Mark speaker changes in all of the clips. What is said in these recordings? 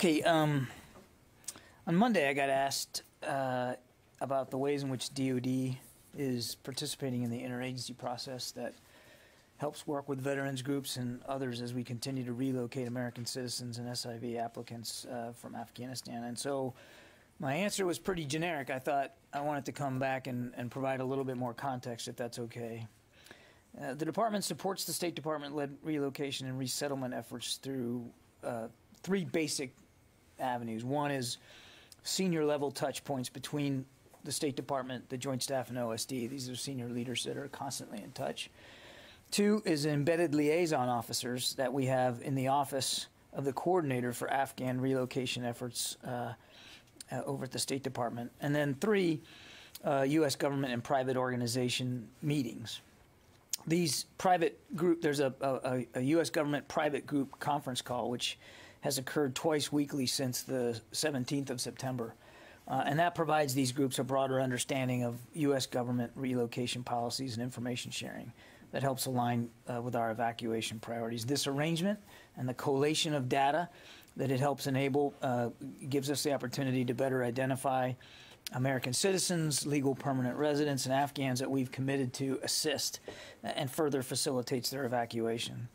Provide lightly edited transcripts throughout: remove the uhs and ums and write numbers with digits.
Speaker 1: Okay, on Monday I got asked about the ways in which DoD is participating in the interagency process that helps work with veterans groups and others as we continue to relocate American citizens and SIV applicants from Afghanistan. And so my answer was pretty generic. I thought I wanted to come back and provide a little bit more context, if that's okay. The department supports the State Department-led relocation and resettlement efforts through three basic avenues. One is senior-level touch points between the State Department, the Joint Staff, and OSD. These are senior leaders that are constantly in touch. Two is embedded liaison officers that we have in the office of the coordinator for Afghan relocation efforts over at the State Department. And then three, U.S. government and private organization meetings. These private group, there's a U.S. government private group conference call, which has occurred twice weekly since the 17th of September. And that provides these groups a broader understanding of U.S. government relocation policies and information sharing that helps align with our evacuation priorities. This arrangement and the collation of data that it helps enable gives us the opportunity to better identify American citizens, legal permanent residents, and Afghans that we've committed to assist and further facilitates their evacuation.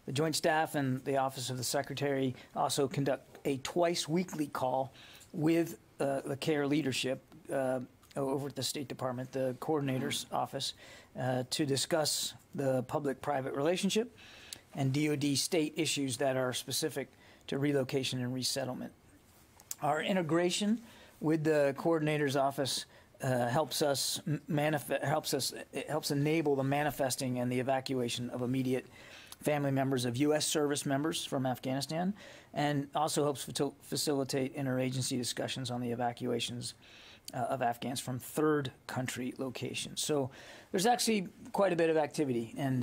Speaker 1: The Joint Staff and the Office of the Secretary also conduct a twice-weekly call with the CARE leadership over at the State Department, the coordinator's office, to discuss the public-private relationship and DoD state issues that are specific to relocation and resettlement. Our integration with the coordinator's office helps enable the manifesting and the evacuation of immediate family members of U.S. service members from Afghanistan, and also helps facilitate interagency discussions on the evacuations of Afghans from third country locations. So there's actually quite a bit of activity, and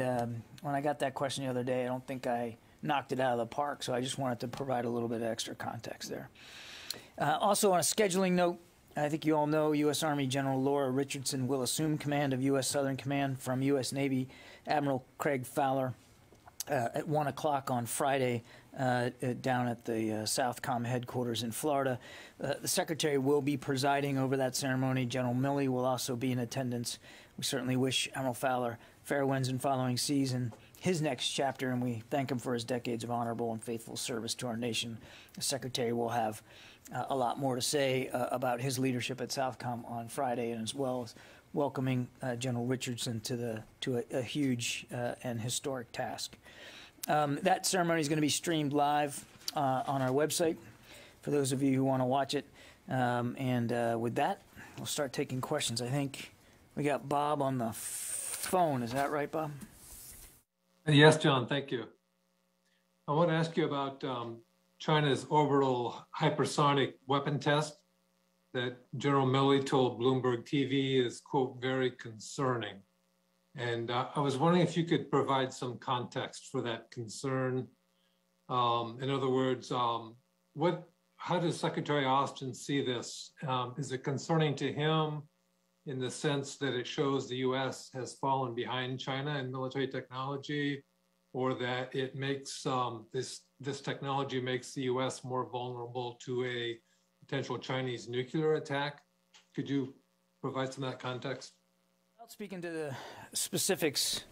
Speaker 1: when I got that question the other day, I don't think I knocked it out of the park, so I just wanted to provide a little bit of extra context there. Also on a scheduling note, I think you all know U.S. Army General Laura Richardson will assume command of U.S. Southern Command from U.S. Navy Admiral Craig Fowler at 1 o'clock on Friday down at the Southcom headquarters in Florida. The Secretary will be presiding over that ceremony. General Milley will also be in attendance. We certainly wish Admiral Fowler fair winds and following seas in his next chapter, and we thank him for his decades of honorable and faithful service to our nation. The Secretary will have a lot more to say about his leadership at Southcom on Friday, and as well as welcoming General Richardson to a huge and historic task. That ceremony is going to be streamed live on our website for those of you who want to watch it. With that, we'll start taking questions. I think we got Bob on the phone. Is that right, Bob?
Speaker 2: Yes, John, thank you. I want to ask you about China's orbital hypersonic weapon test that General Milley told Bloomberg TV is, quote, very concerning. And I was wondering if you could provide some context for that concern. In other words, how does Secretary Austin see this? Is it concerning to him in the sense that it shows the U.S. has fallen behind China in military technology, or that it makes this technology makes the U.S. more vulnerable to a potential Chinese nuclear attack? Could you provide some of that context?
Speaker 1: Without speaking to the specifics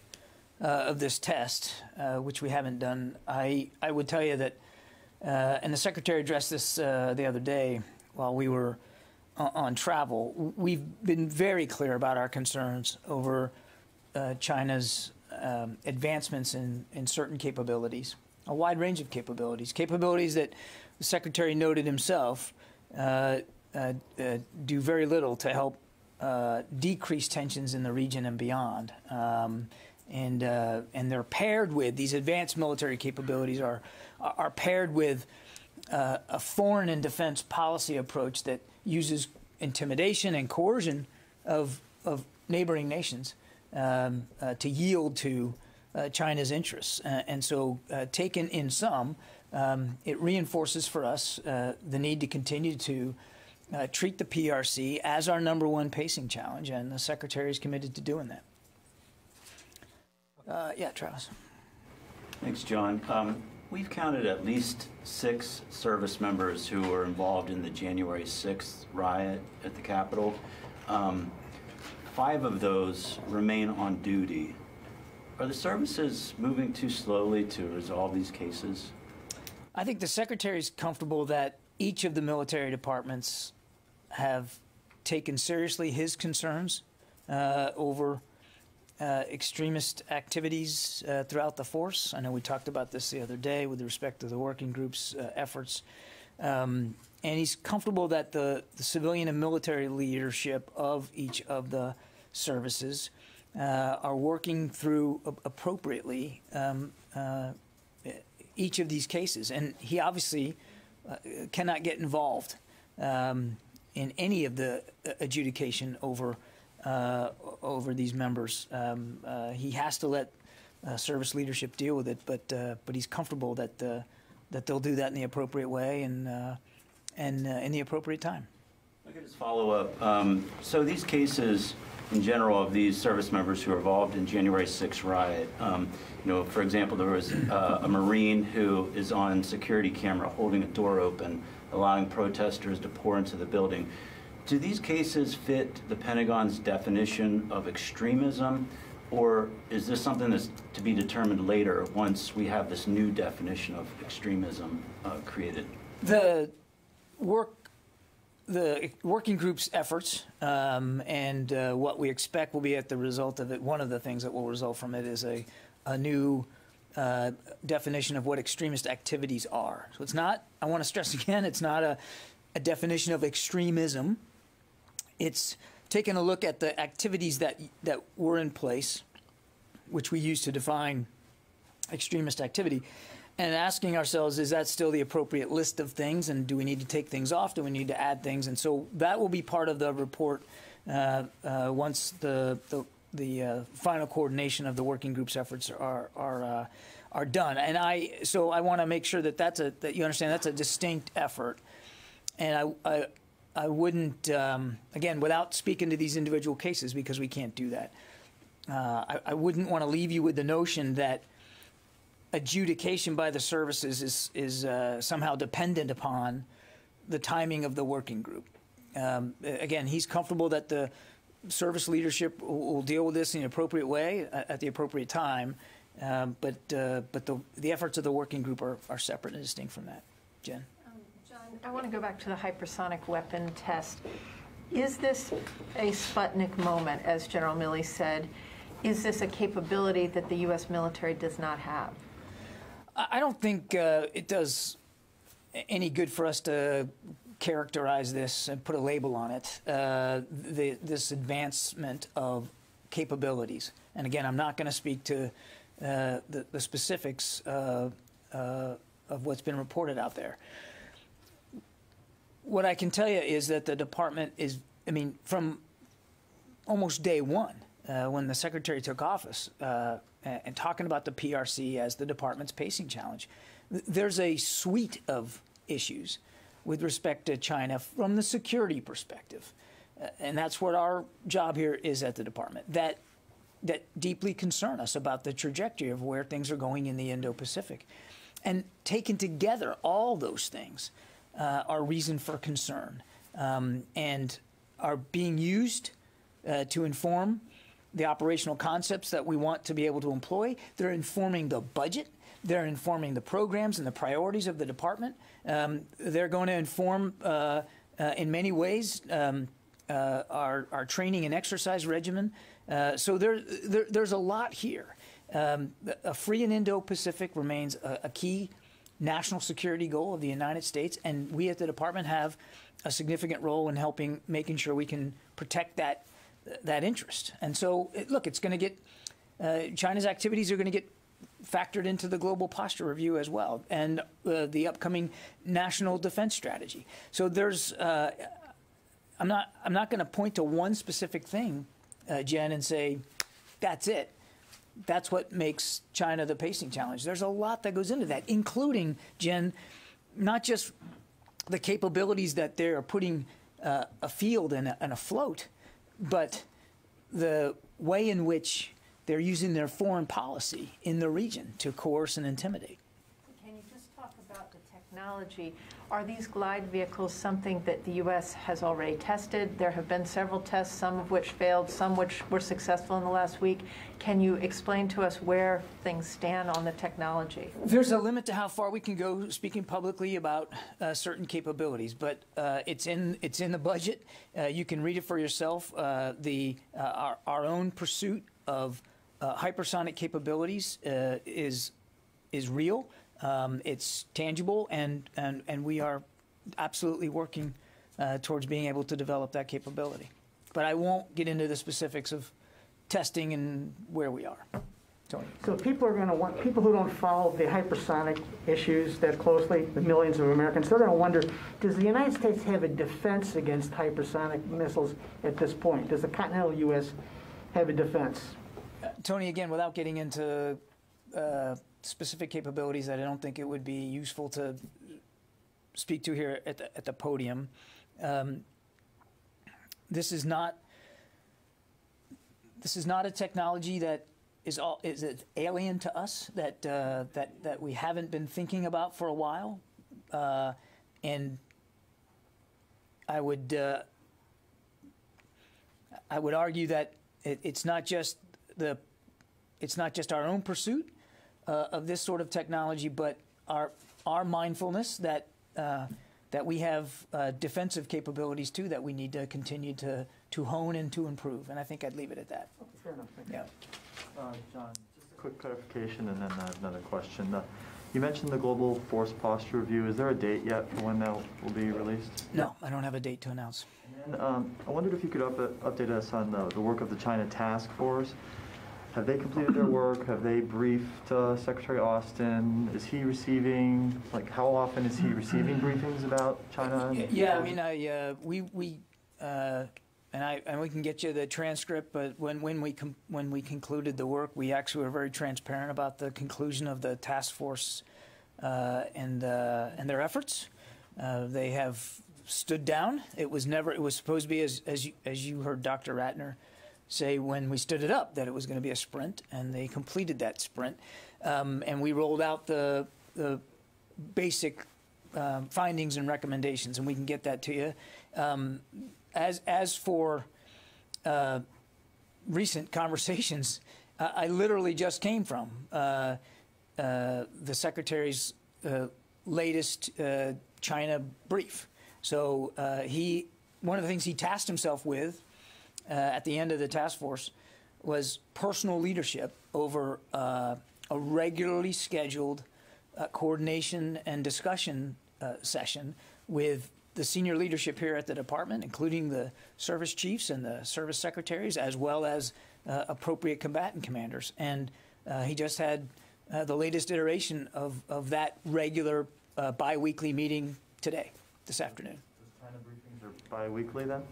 Speaker 1: of this test, which we haven't done, I would tell you that, and the Secretary addressed this the other day while we were on travel, we've been very clear about our concerns over China's advancements in certain capabilities, a wide range of capabilities that the Secretary noted himself do very little to help decrease tensions in the region and beyond. And they're paired with, these advanced military capabilities are paired with a foreign and defense policy approach that uses intimidation and coercion of neighboring nations to yield to China's interests. And so taken in sum, it reinforces for us the need to continue to treat the PRC as our #1 pacing challenge, and the Secretary is committed to doing that. Yeah, Travis.
Speaker 3: Thanks, John. We've counted at least 6 service members who were involved in the January 6th riot at the Capitol. 5 of those remain on duty. Are the services moving too slowly to resolve these cases?
Speaker 1: I think the Secretary is comfortable that each of the military departments have taken seriously his concerns over extremist activities throughout the force. I know we talked about this the other day with respect to the working group's efforts. And he's comfortable that the civilian and military leadership of each of the services are working through appropriately each of these cases. And he obviously cannot get involved in any of the adjudication over these members. He has to let service leadership deal with it, but he's comfortable that they'll do that in the appropriate way and in the appropriate time.
Speaker 3: I could just follow up. So these cases, in general, of these service members who were involved in January 6th riot, you know, for example, there was a Marine who is on security camera holding a door open, allowing protesters to pour into the building. Do these cases fit the Pentagon's definition of extremism, or is this something that's to be determined later once we have this new definition of extremism created?
Speaker 1: The working group's efforts and what we expect will be at the result of it, one of the things that will result from it is a new definition of what extremist activities are. So it's not, I want to stress again, it's not a definition of extremism. It's taking a look at the activities that were in place, which we use to define extremist activity, and asking ourselves, is that still the appropriate list of things, and do we need to take things off? Do we need to add things? And so that will be part of the report once the final coordination of the working group's efforts are done. And so I want to make sure that you understand that's a distinct effort, and I wouldn't again, without speaking to these individual cases, because we can't do that. I wouldn't want to leave you with the notion that adjudication by the services is somehow dependent upon the timing of the working group. Again, he's comfortable that the service leadership will deal with this in the appropriate way at the appropriate time, but the efforts of the working group are separate and distinct from that. Jen?
Speaker 4: John, I want to go back to the hypersonic weapon test. Is this a Sputnik moment, as General Milley said? Is this a capability that the U.S. military does not have?
Speaker 1: I don't think it does any good for us to characterize this and put a label on it, this advancement of capabilities. And again, I'm not going to speak to the specifics of what's been reported out there. What I can tell you is that the department is, I mean, from almost day one, when the Secretary took office, and talking about the PRC as the department's pacing challenge, there's a suite of issues with respect to China from the security perspective. And that's what our job here is at the department, that deeply concern us about the trajectory of where things are going in the Indo-Pacific. And taken together, all those things are reason for concern and are being used to inform the operational concepts that we want to be able to employ. They're informing the budget. They're informing the programs and the priorities of the department. They're going to inform, in many ways, our training and exercise regimen. So there's a lot here. A free and Indo-Pacific remains a key national security goal of the United States, and we at the department have a significant role in making sure we can protect that interest. And so, look, it's going to get China's activities are going to get factored into the global posture review as well, and the upcoming national defense strategy. So there's I'm not going to point to one specific thing, Jen, and say that's it. That's what makes China the pacing challenge. There's a lot that goes into that, including, Jen, not just the capabilities that they're putting afield and afloat, but the way in which they're using their foreign policy in the region to coerce and intimidate.
Speaker 4: Can you technology. Are these glide vehicles something that the U.S. has already tested? There have been several tests, some of which failed, some which were successful in the last week. Can you explain to us where things stand on the technology?
Speaker 1: There's a limit to how far we can go speaking publicly about certain capabilities, but it's in the budget. You can read it for yourself. Our own pursuit of hypersonic capabilities is real. It's tangible, and we are absolutely working towards being able to develop that capability. But I won't get into the specifics of testing and where we are. Tony.
Speaker 5: So people are going to want, people who don't follow the hypersonic issues that closely, the millions of Americans, they're going to wonder, does the United States have a defense against hypersonic missiles at this point? Does the continental U.S. have a defense?
Speaker 1: Tony, again, without getting into specific capabilities that I don't think it would be useful to speak to here at the podium, this is not a technology that is alien to us, that we haven't been thinking about for a while, and I would argue that it's not just our own pursuit of this sort of technology, but our mindfulness that we have defensive capabilities too that we need to continue to hone and to improve. And I think I'd leave it at that.
Speaker 5: Okay, fair enough. Thank you.
Speaker 1: Yeah.
Speaker 6: John, just a quick clarification and then another question. You mentioned the Global Force Posture Review. Is there a date yet for when that will be released?
Speaker 1: No, I don't have a date to announce.
Speaker 6: And I wondered if you could update us on the work of the China Task Force. Have they completed their work? Have they briefed Secretary Austin? Is he receiving, like, how often is he receiving briefings about China?
Speaker 1: Yeah, I mean, we can get you the transcript, but when we concluded the work, we actually were very transparent about the conclusion of the task force and their efforts. They have stood down. It was supposed to be, as you heard Dr. Ratner say when we stood it up, that it was going to be a sprint, and they completed that sprint. And we rolled out the basic findings and recommendations, and we can get that to you. As for recent conversations, I literally just came from the Secretary's latest China brief. So one of the things he tasked himself with at the end of the task force was personal leadership over a regularly scheduled coordination and discussion session with the senior leadership here at the department, including the service chiefs and the service secretaries, as well as appropriate combatant commanders. And he just had the latest iteration of that regular bi-weekly meeting today, this afternoon.
Speaker 6: Those China briefings are bi-weekly then?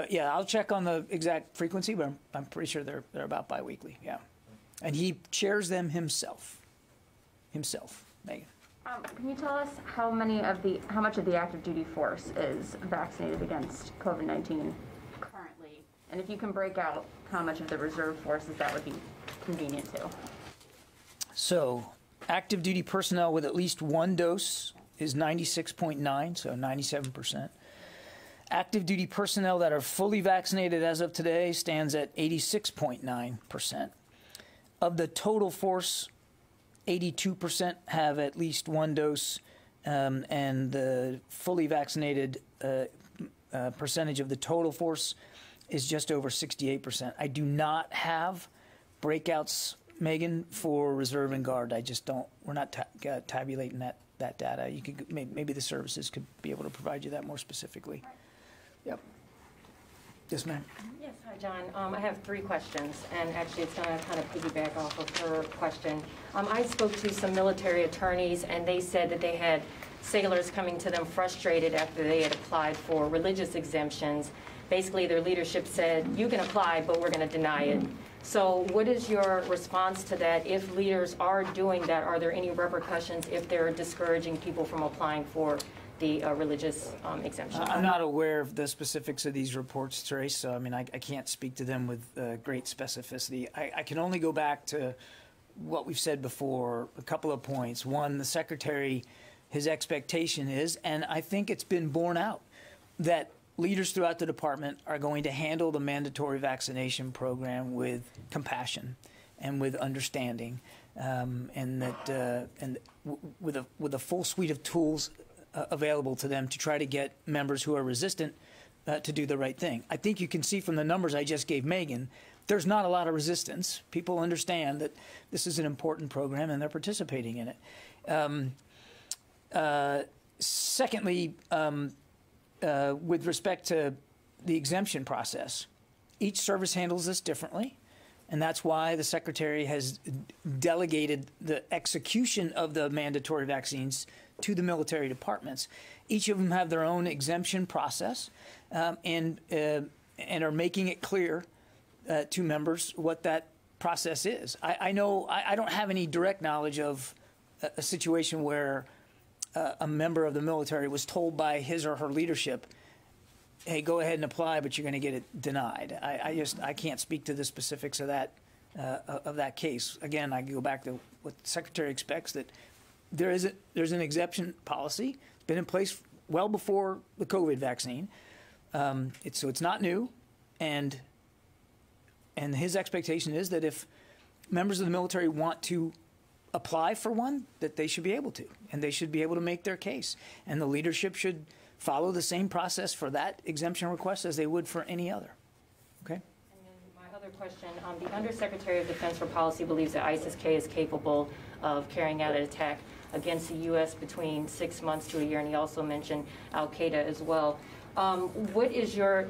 Speaker 1: Yeah, I'll check on the exact frequency, but I'm pretty sure they're about bi-weekly, yeah. And he chairs them himself, Megan.
Speaker 7: Can you tell us how much of the active duty force is vaccinated against COVID-19 currently? And if you can break out how much of the reserve forces that would be convenient to.
Speaker 1: So, active duty personnel with at least one dose is 96.9, so 97%. Active duty personnel that are fully vaccinated as of today stands at 86.9%. Of the total force, 82% have at least one dose, and the fully vaccinated percentage of the total force is just over 68%. I do not have breakouts, Megan, for reserve and guard. I just don't. We're not tabulating that data. You could maybe the services could be able to provide you that more specifically. Yep. Yes, ma'am.
Speaker 8: Yes, hi, John. I have three questions, and actually it's going to kind of piggyback off of her question. I spoke to some military attorneys, and they said that they had sailors coming to them frustrated after they had applied for religious exemptions. Basically, their leadership said, you can apply, but we're going to deny it. So what is your response to that? If leaders are doing that, are there any repercussions if they're discouraging people from applying for the religious exemption?
Speaker 1: I'm not aware of the specifics of these reports, Trace, so I mean, I can't speak to them with great specificity. I can only go back to what we've said before, a couple of points. One, the Secretary his expectation is, and I think it's been borne out, that leaders throughout the department are going to handle the mandatory vaccination program with compassion and with understanding, and with a full suite of tools available to them to try to get members who are resistant to do the right thing. I think you can see from the numbers I just gave Megan, there's not a lot of resistance. People understand that this is an important program and they're participating in it. Secondly, with respect to the exemption process, each service handles this differently, and that's why the Secretary has delegated the execution of the mandatory vaccines to the military departments. Each of them have their own exemption process, and are making it clear to members what that process is. I know I don't have any direct knowledge of a situation where a member of the military was told by his or her leadership, hey, go ahead and apply, but you're going to get it denied. I can't speak to the specifics of that case. Again, I go back to what the Secretary expects, that there's an exemption policy. It's been in place well before the COVID vaccine. So it's not new, and his expectation is that if members of the military want to apply for one, that they should be able to, and they should be able to make their case. And the leadership should follow the same process for that exemption request as they would for any other. Okay?
Speaker 8: And then my other question, the Undersecretary of Defense for Policy believes that ISKs is capable of carrying out an attack against the U.S. between 6 months to a year, and he also mentioned al-Qaeda as well. What is your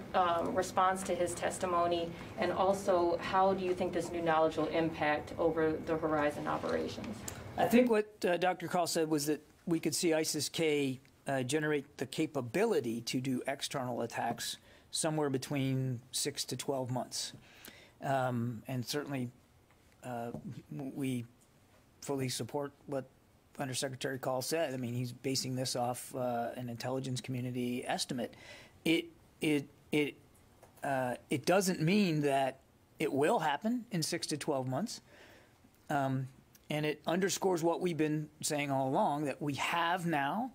Speaker 8: response to his testimony, and also how do you think this new knowledge will impact over the horizon operations?
Speaker 1: I think what Dr. Call said was that we could see ISIS-K generate the capability to do external attacks somewhere between 6 to 12 months. And certainly we fully support what Undersecretary Call said. I mean, he's basing this off an intelligence community estimate. It doesn't mean that it will happen in 6 to 12 months. And it underscores what we've been saying all along, that we have now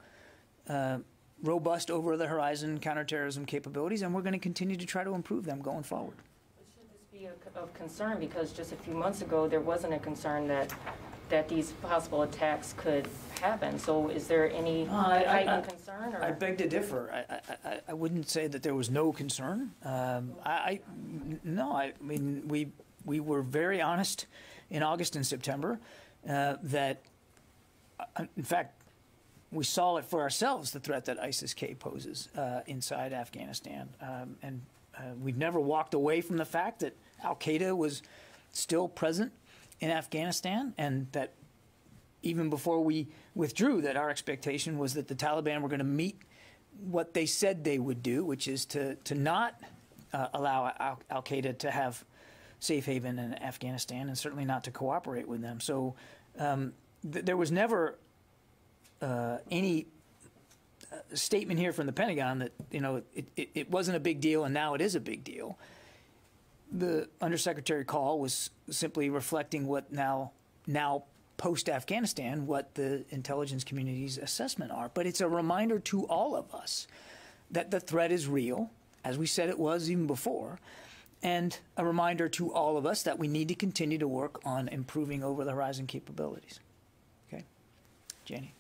Speaker 1: robust over-the-horizon counterterrorism capabilities, and we're going to continue to try to improve them going forward.
Speaker 8: But should this be of concern? Because just a few months ago, there wasn't a concern that these possible attacks could happen. So is there any heightened concern? Or?
Speaker 1: I beg to differ. I wouldn't say that there was no concern. No, I mean, we were very honest in August and September that, in fact, we saw it for ourselves, the threat that ISIS-K poses inside Afghanistan. And we've never walked away from the fact that al-Qaeda was still present in Afghanistan, and that even before we withdrew, that our expectation was that the Taliban were going to meet what they said they would do, which is to not allow al-Qaeda to have safe haven in Afghanistan, and certainly not to cooperate with them. So there was never any statement here from the Pentagon that, you know, it wasn't a big deal and now it is a big deal. The Undersecretary Call was simply reflecting what now post-Afghanistan, what the intelligence community's assessment are. But it's a reminder to all of us that the threat is real, as we said it was even before, and a reminder to all of us that we need to continue to work on improving over-the-horizon capabilities. Okay? Janie.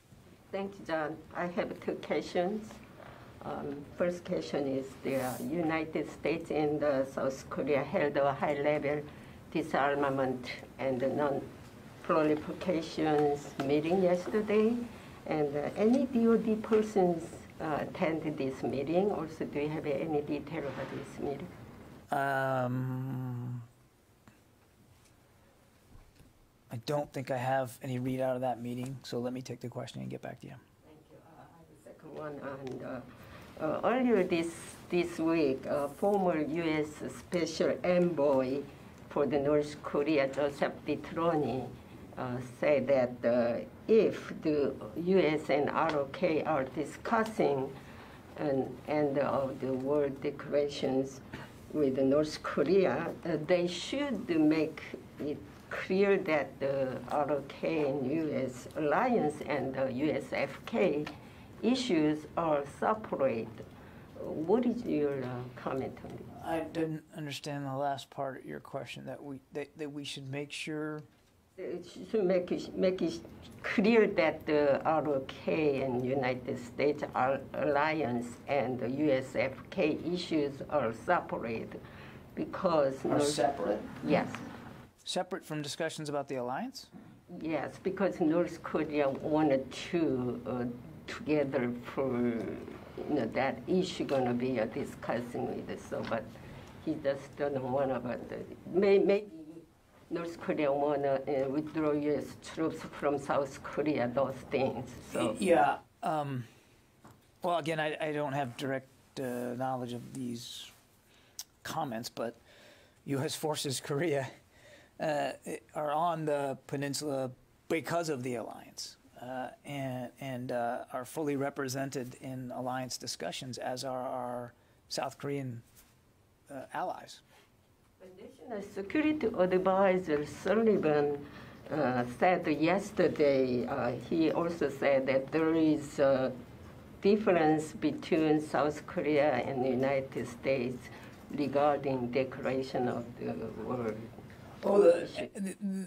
Speaker 9: Thank you, John. I have two questions. First question is the United States and South Korea held a high-level disarmament and non-proliferations meeting yesterday. And any DoD persons attended this meeting? Also, do you have any detail about this meeting?
Speaker 1: I don't think I have any readout of that meeting, so let me take the question and get back to you.
Speaker 9: Thank you. I have a second one. And earlier this week, former U.S. Special Envoy for the North Korea, Joseph DeTroni, said that if the U.S. and ROK are discussing an end of the world declarations with North Korea, they should make it clear that the ROK and U.S. alliance and the USFK issues are separate. What is your comment on this?
Speaker 1: I didn't understand the last part of your question, that we should make sure.
Speaker 9: It should make it clear that the ROK and United States alliance and the USFK issues are separate because
Speaker 1: Separate?
Speaker 9: Yes.
Speaker 1: Separate from discussions about the alliance?
Speaker 9: Yes, because North Korea wanted to together for that issue going to be discussing with us. So, but he just doesn't want to. But maybe North Korea want to withdraw U.S. troops from South Korea. Those things. So
Speaker 1: yeah. Well, again, I don't have direct knowledge of these comments, but U.S. forces Korea are on the peninsula because of the alliance. And are fully represented in alliance discussions, as are our South Korean allies.
Speaker 9: National Security Advisor Sullivan said yesterday, he also said that there is a difference between South Korea and the United States regarding declaration of the war.
Speaker 1: Oh,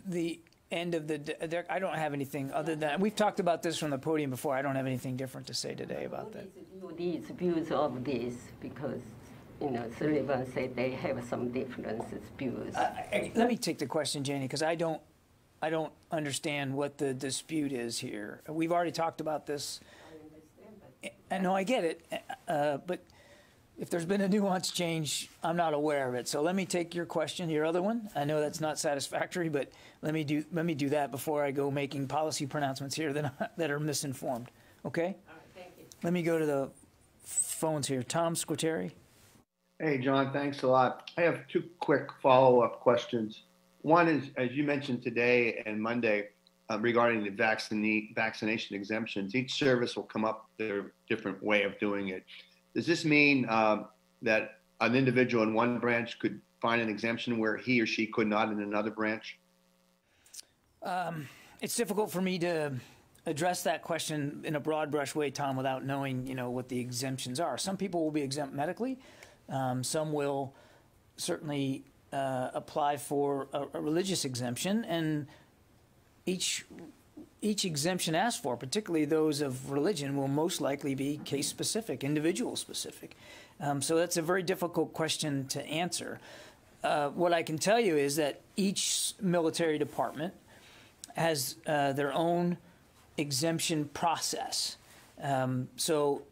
Speaker 1: the end of the, I don't have anything other than, we've talked about this from the podium before. I don't have anything different to say today about that.
Speaker 9: These views of this, because Sullivan said they have some differences views.
Speaker 1: Let me take the question, Janie, because I don't understand what the dispute is here. We've already talked about this. I know, I get it, but if there's been a nuance change, I'm not aware of it. So let me take your question, your other one. I know that's not satisfactory, but let me do that before I go making policy pronouncements here that are misinformed. Okay?
Speaker 9: All right, thank you.
Speaker 1: Let me go to the phones here. Tom Squitieri.
Speaker 10: Hey, John, thanks a lot. I have two quick follow-up questions. One is, as you mentioned today and Monday, regarding the vaccination exemptions, each service will come up with their different way of doing it. Does this mean that an individual in one branch could find an exemption where he or she could not in another branch?
Speaker 1: It's difficult for me to address that question in a broad brush way, Tom, without knowing, what the exemptions are. Some people will be exempt medically. Some will certainly apply for a religious exemption, and each exemption asked for, particularly those of religion, will most likely be case-specific, individual-specific. So that's a very difficult question to answer. What I can tell you is that each military department has their own exemption process. So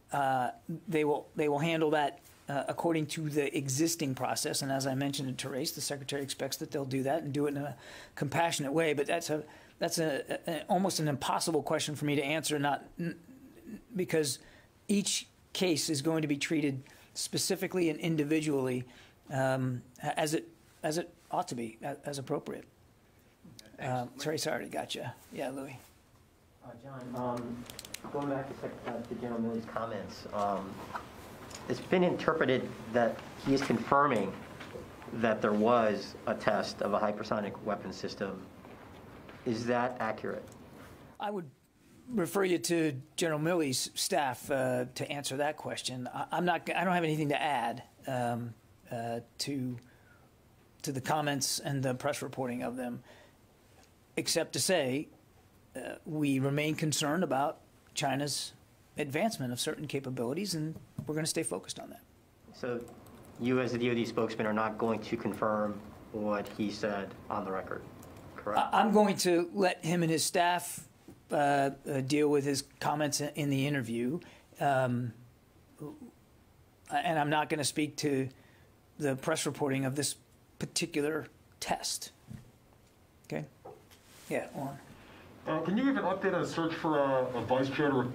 Speaker 1: they will handle that according to the existing process. And as I mentioned to Therese, the Secretary expects that they'll do that and do it in a compassionate way. But that's almost an impossible question for me to answer, not because each case is going to be treated specifically and individually as it ought to be, as appropriate. Therese, I already got you. Yeah, Louis.
Speaker 11: John, going back to General Milley's comments, it's been interpreted that he is confirming that there was a test of a hypersonic weapon system. Is that accurate?
Speaker 1: I would refer you to General Milley's staff to answer that question. I don't have anything to add to the comments and the press reporting of them, except to say we remain concerned about China's advancement of certain capabilities, and we're going to stay focused on that.
Speaker 11: So you as the DoD spokesman are not going to confirm what he said on the record, correct?
Speaker 1: I'm going to let him and his staff deal with his comments in the interview, and I'm not going to speak to the press reporting of this particular test. Okay? Yeah, on.
Speaker 12: Can you give an update on a search for a vice chair to?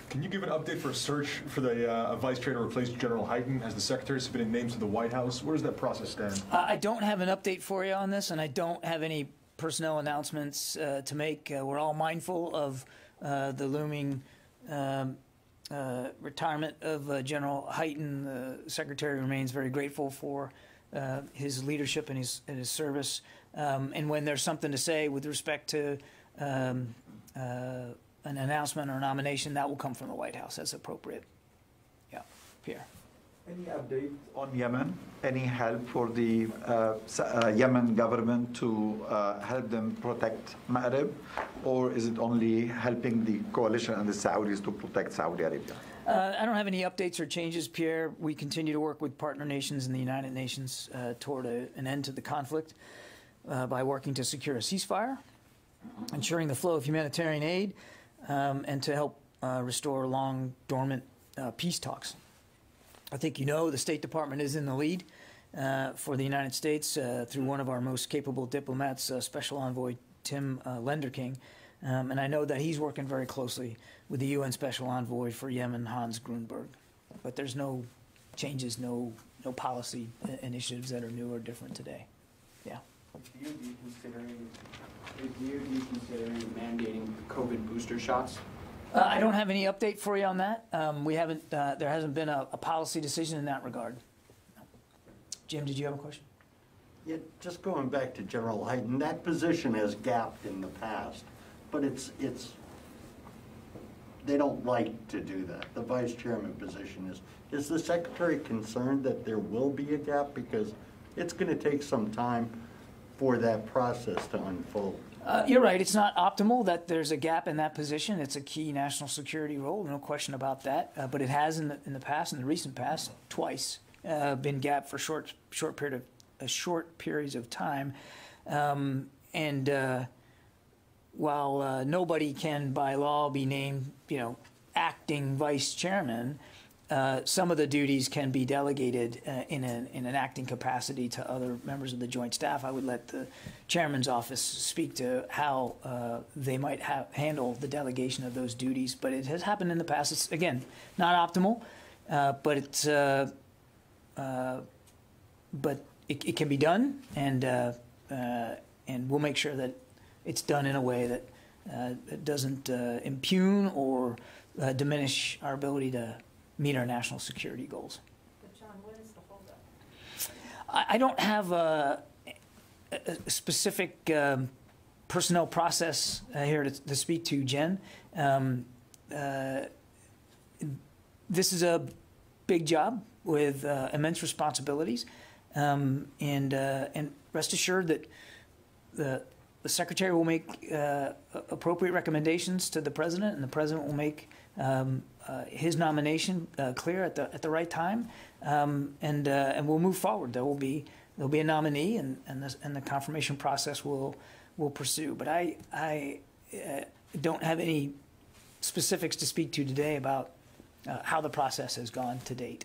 Speaker 12: Can you give an update for a search for the vice chair to replace General Hyten? Has the secretary submitted names to the White House? Where does that process stand?
Speaker 1: I don't have an update for you on this, and I don't have any personnel announcements to make. We're all mindful of the looming retirement of General Hyten. The secretary remains very grateful for his leadership and his service. And when there's something to say with respect to an announcement or nomination, that will come from the White House as appropriate. Yeah, Pierre.
Speaker 13: Any update on Yemen? Any help for the Yemen government to help them protect Ma'rib? Or is it only helping the coalition and the Saudis to protect Saudi Arabia?
Speaker 1: I don't have any updates or changes, Pierre. We continue to work with partner nations in the United Nations toward an end to the conflict by working to secure a ceasefire, ensuring the flow of humanitarian aid, and to help restore long dormant peace talks. I think you know the State Department is in the lead for the United States through one of our most capable diplomats, Special Envoy Tim Lenderking. And I know that he's working very closely with the UN Special Envoy for Yemen, Hans Grunberg. But there's no changes, no policy initiatives that are new or different today. Yeah.
Speaker 14: Is DoD considering mandating COVID booster shots?
Speaker 1: I don't have any update for you on that. We haven't. There hasn't been a policy decision in that regard. No. Jim, did you have a question?
Speaker 15: Yeah, just going back to General Hyten, that position has gapped in the past, but they don't like to do that. The vice chairman position is the secretary concerned that there will be a gap because it's going to take some time for that process to unfold?
Speaker 1: You're right. It's not optimal that there's a gap in that position. It's a key national security role, no question about that. But it has in the past, in the recent past, twice been gapped for short periods of time. While nobody can by law be named, acting vice chairman, some of the duties can be delegated in an acting capacity to other members of the Joint Staff. I would let the Chairman's office speak to how they might handle the delegation of those duties. But it has happened in the past. It's, again, not optimal, but it can be done, and we'll make sure that it's done in a way that it doesn't impugn or diminish our ability to meet our national security goals.
Speaker 4: But John, what is the holdup?
Speaker 1: I don't have a specific personnel process here to speak to, Jen. This is a big job with immense responsibilities, and rest assured that the Secretary will make appropriate recommendations to the President, and the President will make his nomination clear at the right time, and we'll move forward. There'll be a nominee, and the confirmation process will pursue. But I don't have any specifics to speak to today about how the process has gone to date.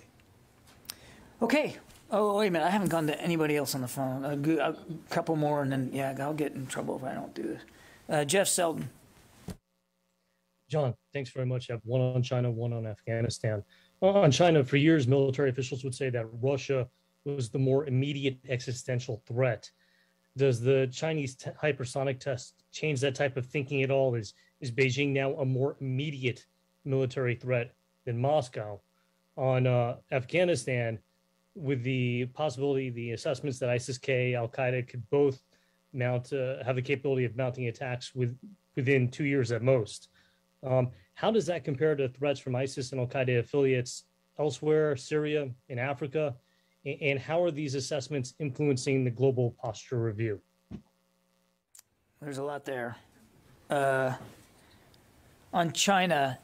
Speaker 1: Okay. Oh, wait a minute. I haven't gone to anybody else on the phone. A couple more, and then, yeah, I'll get in trouble if I don't do this. Jeff Selden.
Speaker 16: John, thanks very much. I have one on China, one on Afghanistan. On China, for years, military officials would say that Russia was the more immediate existential threat. Does the Chinese hypersonic test change that type of thinking at all? Is Beijing now a more immediate military threat than Moscow? On Afghanistan, with the possibility, the assessments that ISIS-K, Al-Qaeda could both have the capability of mounting attacks within 2 years at most. How does that compare to threats from ISIS and Al-Qaeda affiliates elsewhere, Syria, in Africa? And how are these assessments influencing the global posture review?
Speaker 1: There's a lot there. On China,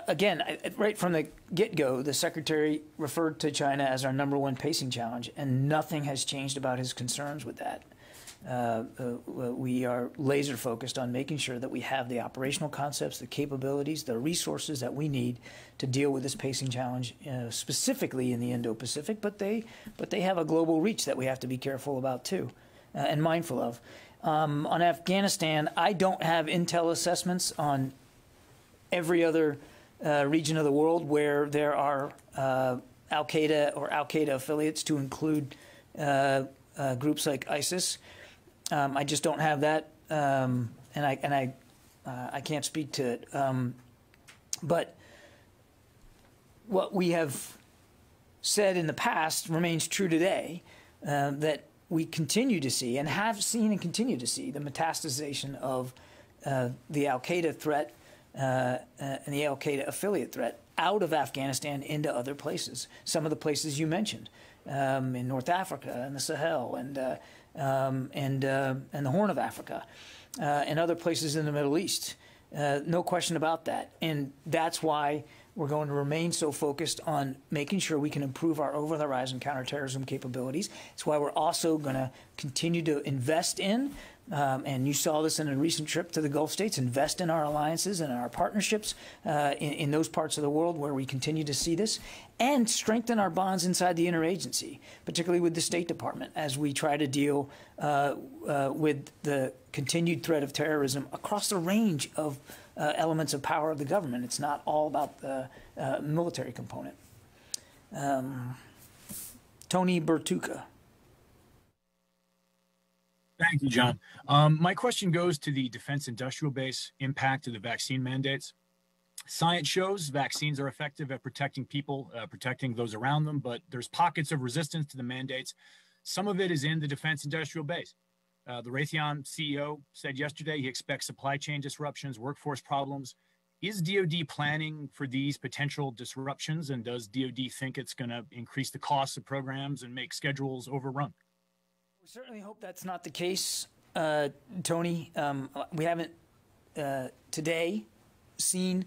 Speaker 1: again, right from the get-go, the Secretary referred to China as our #1 pacing challenge, and nothing has changed about his concerns with that. We are laser focused on making sure that we have the operational concepts, the capabilities, the resources that we need to deal with this pacing challenge, specifically in the Indo-Pacific, but they have a global reach that we have to be careful about too, and mindful of. On Afghanistan, I don't have intel assessments on every other region of the world where there are Al-Qaeda or Al-Qaeda affiliates, to include groups like ISIS. I just don't have that, and I can't speak to it. But what we have said in the past remains true today, that we continue to see and have seen and continue to see the metastasization of the al-Qaeda threat and the al-Qaeda affiliate threat out of Afghanistan into other places. Some of the places you mentioned in North Africa and the Sahel and the Horn of Africa and other places in the Middle East. No question about that. And that's why we're going to remain so focused on making sure we can improve our over-the-horizon counterterrorism capabilities. It's why we're also going to continue to invest in, and you saw this in a recent trip to the Gulf states, invest in our alliances and our partnerships in those parts of the world where we continue to see this, and strengthen our bonds inside the interagency, particularly with the State Department, as we try to deal with the continued threat of terrorism across the range of elements of power of the government. It's not all about the military component. Tony Bertuca.
Speaker 17: Thank you, John. My question goes to the defense industrial base impact of the vaccine mandates. Science shows vaccines are effective at protecting people, protecting those around them, but there's pockets of resistance to the mandates. Some of it is in the defense industrial base. The Raytheon CEO said yesterday he expects supply chain disruptions, workforce problems. Is DoD planning for these potential disruptions, and does DoD think it's going to increase the costs of programs and make schedules overrun?
Speaker 1: We certainly hope that's not the case, Tony. We haven't today seen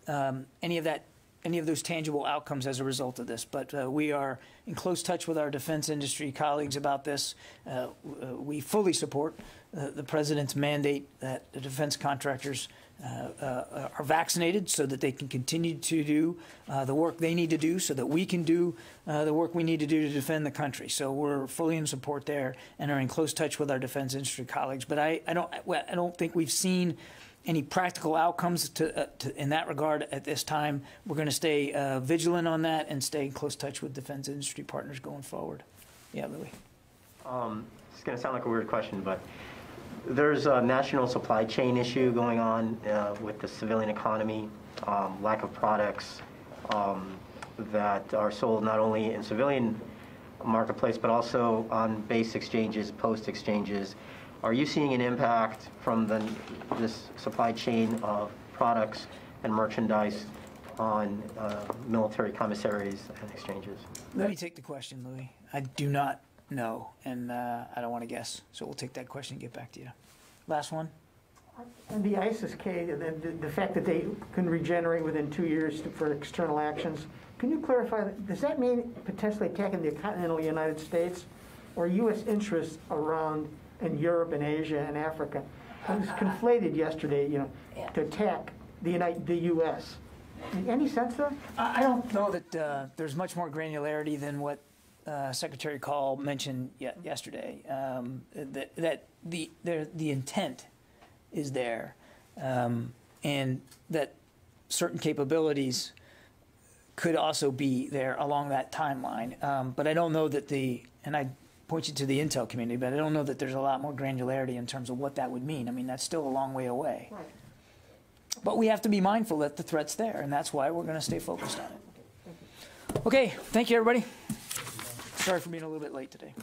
Speaker 1: any of those tangible outcomes as a result of this, but we are in close touch with our defense industry colleagues about this. We fully support the president's mandate that the defense contractors are vaccinated so that they can continue to do the work they need to do, so that we can do the work we need to do to defend the country. So we're fully in support there and are in close touch with our defense industry colleagues. But I don't think we've seen any practical outcomes in that regard at this time. We're going to stay vigilant on that and stay in close touch with defense industry partners going forward. Yeah, Louis.
Speaker 11: It's going to sound like a weird question, but there's a national supply chain issue going on with the civilian economy, lack of products that are sold not only in civilian marketplace, but also on base exchanges, post exchanges. Are you seeing an impact from this supply chain of products and merchandise on military commissaries and exchanges?
Speaker 1: Let me take the question, Louis. I do not know, and I don't want to guess. So we'll take that question and get back to you. Last one.
Speaker 5: And the ISKs, the fact that they can regenerate within 2 years for external actions, can you clarify, does that mean potentially attacking the continental United States or U.S. interests around in Europe and Asia and Africa? It was conflated yesterday, to attack the U.S. Any sense there?
Speaker 1: I don't know that there's much more granularity than what Secretary Call mentioned yesterday. That the intent is there, and that certain capabilities could also be there along that timeline. But I don't know that and I point you to the intel community, but I don't know that there's a lot more granularity in terms of what that would mean. I mean, that's still a long way away. Right. But we have to be mindful that the threat's there, and that's why we're going to stay focused on it. Okay, thank you, everybody. Sorry for being a little bit late today.